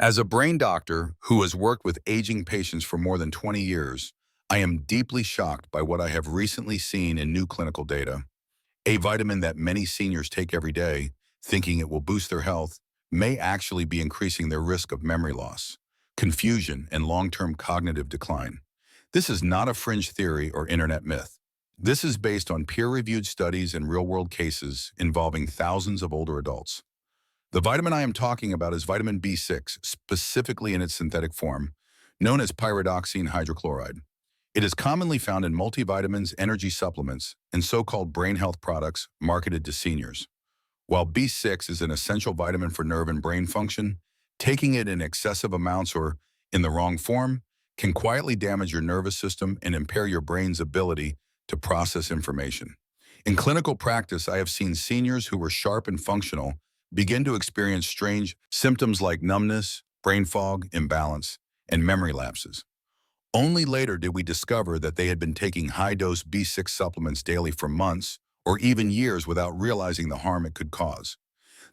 As a brain doctor who has worked with aging patients for more than 20 years, I am deeply shocked by what I have recently seen in new clinical data. A vitamin that many seniors take every day, thinking it will boost their health, may actually be increasing their risk of memory loss, confusion, and long-term cognitive decline. This is not a fringe theory or internet myth. This is based on peer-reviewed studies and real-world cases involving thousands of older adults. The vitamin I am talking about is vitamin B6, specifically in its synthetic form, known as pyridoxine hydrochloride. It is commonly found in multivitamins, energy supplements, and so-called brain health products marketed to seniors. While B6 is an essential vitamin for nerve and brain function, taking it in excessive amounts or in the wrong form can quietly damage your nervous system and impair your brain's ability to process information. In clinical practice, I have seen seniors who were sharp and functional begin to experience strange symptoms like numbness, brain fog, imbalance, and memory lapses. Only later did we discover that they had been taking high-dose B6 supplements daily for months or even years without realizing the harm it could cause.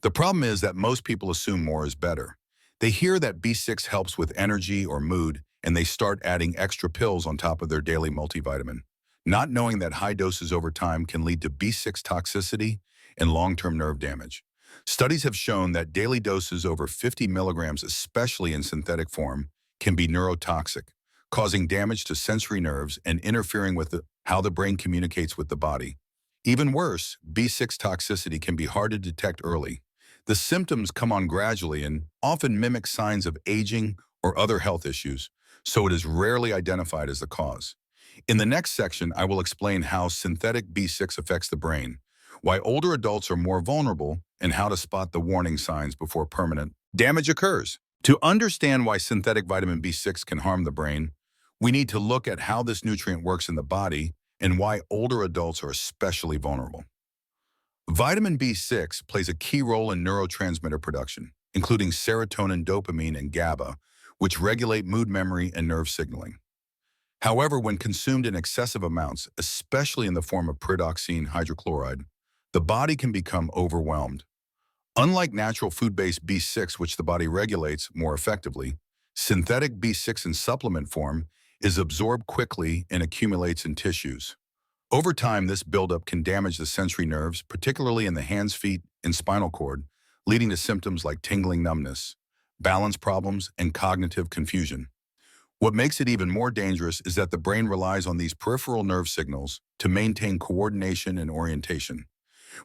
The problem is that most people assume more is better. They hear that B6 helps with energy or mood, and they start adding extra pills on top of their daily multivitamin, not knowing that high doses over time can lead to B6 toxicity and long-term nerve damage. Studies have shown that daily doses over 50 milligrams, especially in synthetic form, can be neurotoxic, causing damage to sensory nerves and interfering with how the brain communicates with the body. Even worse, B6 toxicity can be hard to detect early. The symptoms come on gradually and often mimic signs of aging or other health issues, so it is rarely identified as the cause. In the next section, I will explain how synthetic B6 affects the brain, why older adults are more vulnerable, and how to spot the warning signs before permanent damage occurs. To understand why synthetic vitamin B6 can harm the brain, we need to look at how this nutrient works in the body and why older adults are especially vulnerable. Vitamin B6 plays a key role in neurotransmitter production, including serotonin, dopamine, and GABA, which regulate mood, memory, and nerve signaling. However, when consumed in excessive amounts, especially in the form of pyridoxine hydrochloride, the body can become overwhelmed. Unlike natural food-based B6, which the body regulates more effectively, synthetic B6 in supplement form is absorbed quickly and accumulates in tissues. Over time, this buildup can damage the sensory nerves, particularly in the hands, feet, and spinal cord, leading to symptoms like tingling, numbness, balance problems, and cognitive confusion. What makes it even more dangerous is that the brain relies on these peripheral nerve signals to maintain coordination and orientation.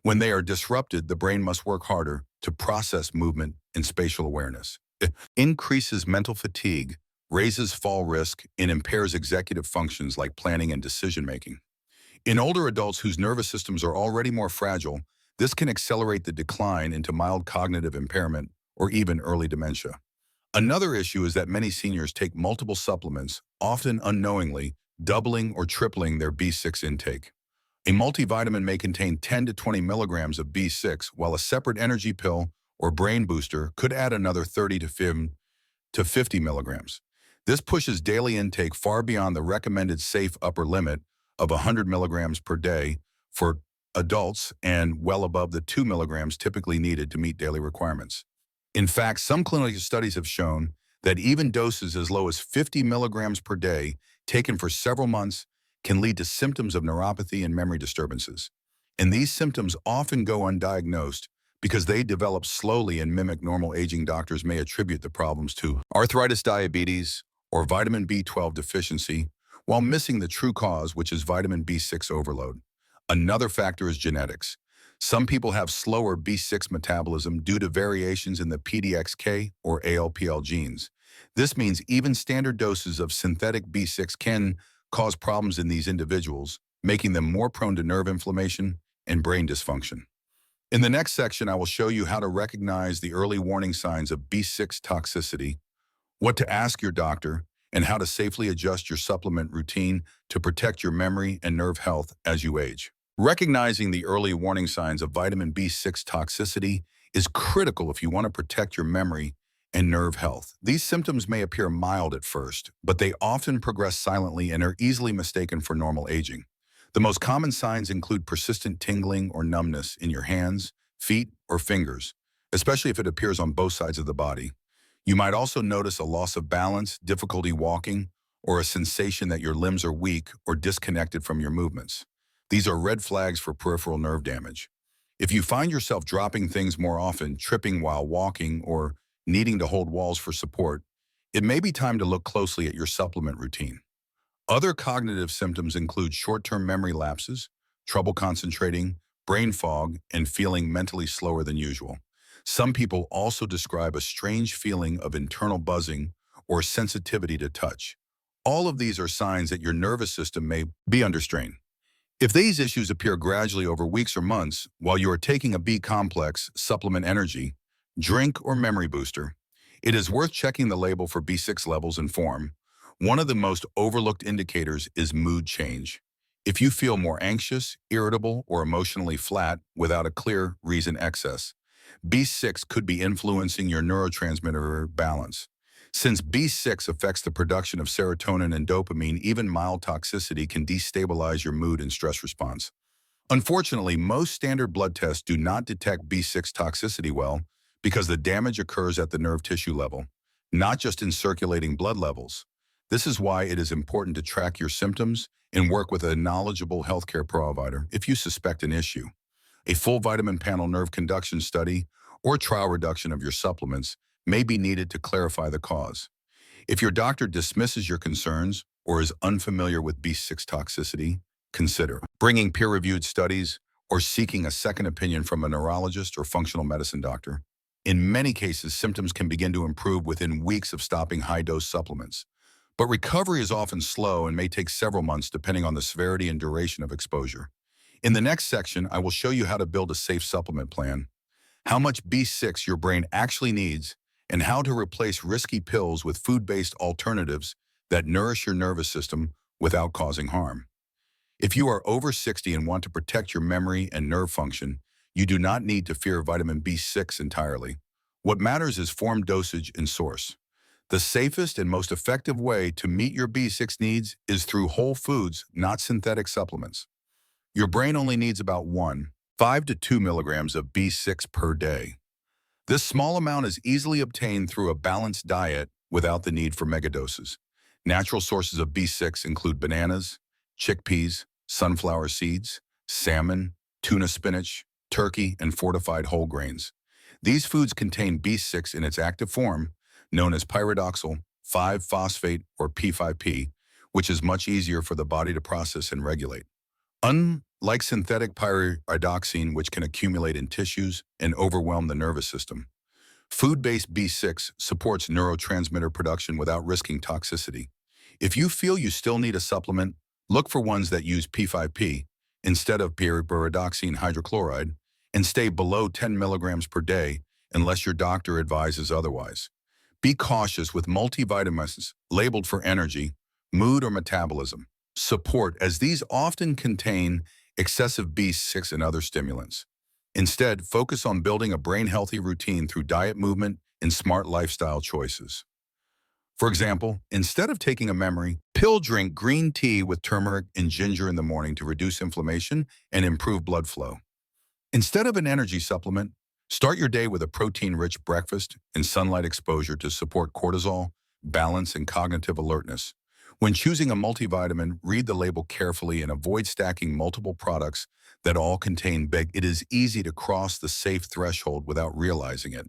When they are disrupted, the brain must work harder to process movement and spatial awareness. It increases mental fatigue, raises fall risk, and impairs executive functions like planning and decision-making. In older adults whose nervous systems are already more fragile, this can accelerate the decline into mild cognitive impairment or even early dementia. Another issue is that many seniors take multiple supplements, often unknowingly, doubling or tripling their B6 intake. A multivitamin may contain 10 to 20 milligrams of B6, while a separate energy pill or brain booster could add another 30 to 50 milligrams. This pushes daily intake far beyond the recommended safe upper limit of 100 milligrams per day for adults and well above the 2 milligrams typically needed to meet daily requirements. In fact, some clinical studies have shown that even doses as low as 50 milligrams per day taken for several months can lead to symptoms of neuropathy and memory disturbances. And these symptoms often go undiagnosed because they develop slowly and mimic normal aging. Doctors may attribute the problems to arthritis, diabetes, or vitamin B12 deficiency, while missing the true cause, which is vitamin B6 overload. Another factor is genetics. Some people have slower B6 metabolism due to variations in the PDXK or ALPL genes. This means even standard doses of synthetic B6 can cause problems in these individuals, making them more prone to nerve inflammation and brain dysfunction. In the next section, I will show you how to recognize the early warning signs of B6 toxicity, what to ask your doctor, and how to safely adjust your supplement routine to protect your memory and nerve health as you age. Recognizing the early warning signs of vitamin B6 toxicity is critical if you want to protect your memory and nerve health. These symptoms may appear mild at first, but they often progress silently and are easily mistaken for normal aging. The most common signs include persistent tingling or numbness in your hands, feet, or fingers, especially if it appears on both sides of the body. You might also notice a loss of balance, difficulty walking, or a sensation that your limbs are weak or disconnected from your movements. These are red flags for peripheral nerve damage. If you find yourself dropping things more often, tripping while walking, or needing to hold walls for support, it may be time to look closely at your supplement routine. Other cognitive symptoms include short-term memory lapses, trouble concentrating, brain fog, and feeling mentally slower than usual. Some people also describe a strange feeling of internal buzzing or sensitivity to touch. All of these are signs that your nervous system may be under strain. If these issues appear gradually over weeks or months while you are taking a B complex, supplement energy, drink, or memory booster, it is worth checking the label for B6 levels and form. One of the most overlooked indicators is mood change. If you feel more anxious, irritable, or emotionally flat without a clear reason excess, B6 could be influencing your neurotransmitter balance. Since B6 affects the production of serotonin and dopamine, even mild toxicity can destabilize your mood and stress response. Unfortunately, most standard blood tests do not detect B6 toxicity well because the damage occurs at the nerve tissue level, not just in circulating blood levels. This is why it is important to track your symptoms and work with a knowledgeable healthcare provider if you suspect an issue. A full vitamin panel nerve conduction study or trial reduction of your supplements may be needed to clarify the cause. If your doctor dismisses your concerns or is unfamiliar with B6 toxicity, consider bringing peer-reviewed studies or seeking a second opinion from a neurologist or functional medicine doctor. In many cases, symptoms can begin to improve within weeks of stopping high-dose supplements. But recovery is often slow and may take several months depending on the severity and duration of exposure. In the next section, I will show you how to build a safe supplement plan, how much B6 your brain actually needs, and how to replace risky pills with food-based alternatives that nourish your nervous system without causing harm. If you are over 60 and want to protect your memory and nerve function, you do not need to fear vitamin B6 entirely. What matters is form, dosage, and source. The safest and most effective way to meet your B6 needs is through whole foods, not synthetic supplements. Your brain only needs about 5 to 2 milligrams of B6 per day. This small amount is easily obtained through a balanced diet without the need for megadoses. Natural sources of B6 include bananas, chickpeas, sunflower seeds, salmon, tuna spinach, turkey, and fortified whole grains. These foods contain B6 in its active form, known as pyridoxal 5-phosphate or P5P, which is much easier for the body to process and regulate. Unlike synthetic pyridoxine, which can accumulate in tissues and overwhelm the nervous system, food-based B6 supports neurotransmitter production without risking toxicity. If you feel you still need a supplement, look for ones that use P5P instead of pyridoxine hydrochloride and stay below 10 milligrams per day unless your doctor advises otherwise. Be cautious with multivitamins labeled for energy, mood, or metabolism support, as these often contain excessive B6 and other stimulants. Instead, focus on building a brain-healthy routine through diet, movement, and smart lifestyle choices. For example, instead of taking a memory pill, drink green tea with turmeric and ginger in the morning to reduce inflammation and improve blood flow. Instead of an energy supplement, start your day with a protein-rich breakfast and sunlight exposure to support cortisol, balance, and cognitive alertness. When choosing a multivitamin, read the label carefully and avoid stacking multiple products that all contain B6. It is easy to cross the safe threshold without realizing it.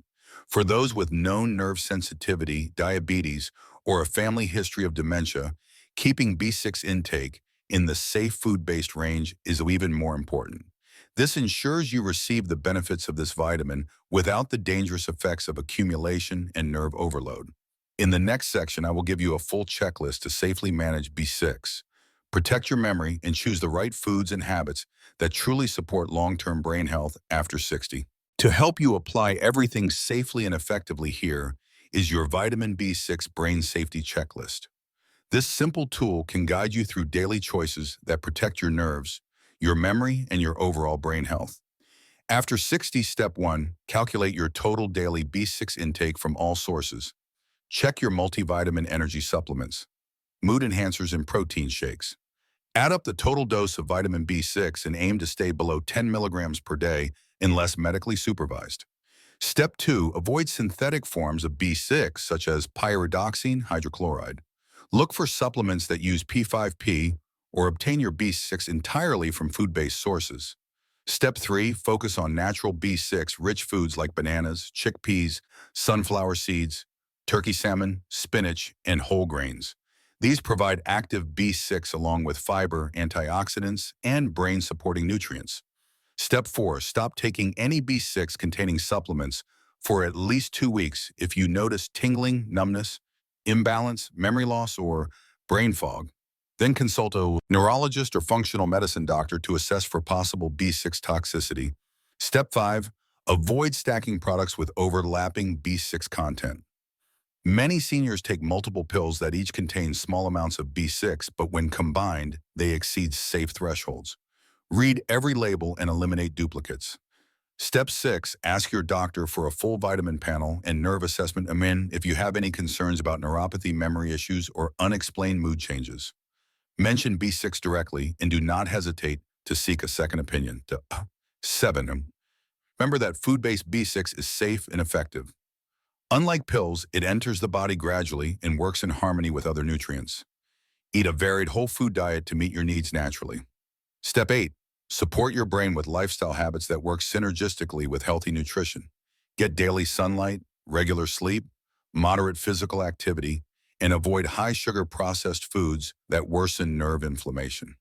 For those with known nerve sensitivity, diabetes, or a family history of dementia, keeping B6 intake in the safe food-based range is even more important. This ensures you receive the benefits of this vitamin without the dangerous effects of accumulation and nerve overload. In the next section, I will give you a full checklist to safely manage B6. Protect your memory and choose the right foods and habits that truly support long-term brain health after 60. To help you apply everything safely and effectively, here is your vitamin B6 brain safety checklist. This simple tool can guide you through daily choices that protect your nerves, your memory, and your overall brain health. After 60, step 1, calculate your total daily B6 intake from all sources. Check your multivitamin energy supplements, mood enhancers, and protein shakes. Add up the total dose of vitamin B6 and aim to stay below 10 milligrams per day unless medically supervised. Step 2, avoid synthetic forms of B6, such as pyridoxine hydrochloride. Look for supplements that use P5P or obtain your B6 entirely from food-based sources. Step 3, focus on natural B6-rich foods like bananas, chickpeas, sunflower seeds, turkey salmon, spinach, and whole grains. These provide active B6 along with fiber, antioxidants, and brain-supporting nutrients. Step 4, stop taking any B6 containing supplements for at least 2 weeks if you notice tingling, numbness, imbalance, memory loss, or brain fog. Then consult a neurologist or functional medicine doctor to assess for possible B6 toxicity. Step 5, avoid stacking products with overlapping B6 content. Many seniors take multiple pills that each contain small amounts of B6, but when combined, they exceed safe thresholds. Read every label and eliminate duplicates. Step 6, ask your doctor for a full vitamin panel and nerve assessment if you have any concerns about neuropathy, memory issues, or unexplained mood changes. Mention B6 directly and do not hesitate to seek a second opinion. 7, remember that food-based B6 is safe and effective. Unlike pills, it enters the body gradually and works in harmony with other nutrients. Eat a varied whole food diet to meet your needs naturally. Step 8, support your brain with lifestyle habits that work synergistically with healthy nutrition. Get daily sunlight, regular sleep, moderate physical activity, and avoid high-sugar processed foods that worsen nerve inflammation.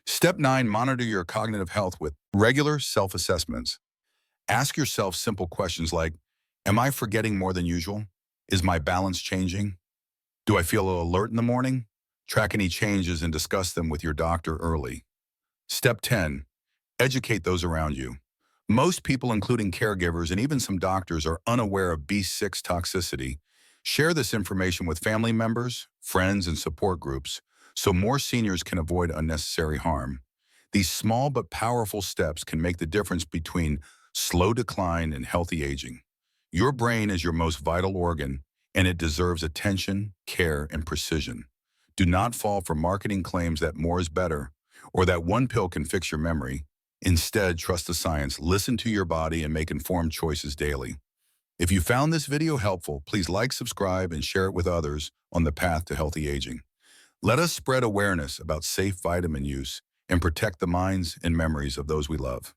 Step 9, monitor your cognitive health with regular self-assessments. Ask yourself simple questions like, am I forgetting more than usual? Is my balance changing? Do I feel alert in the morning? Track any changes and discuss them with your doctor early. Step 10, educate those around you. Most people, including caregivers and even some doctors, are unaware of B6 toxicity. Share this information with family members, friends, and support groups so more seniors can avoid unnecessary harm. These small but powerful steps can make the difference between slow decline and healthy aging. Your brain is your most vital organ, and it deserves attention, care, and precision. Do not fall for marketing claims that more is better or that one pill can fix your memory. Instead, trust the science, listen to your body, and make informed choices daily. If you found this video helpful, please like, subscribe, and share it with others on the path to healthy aging. Let us spread awareness about safe vitamin use and protect the minds and memories of those we love.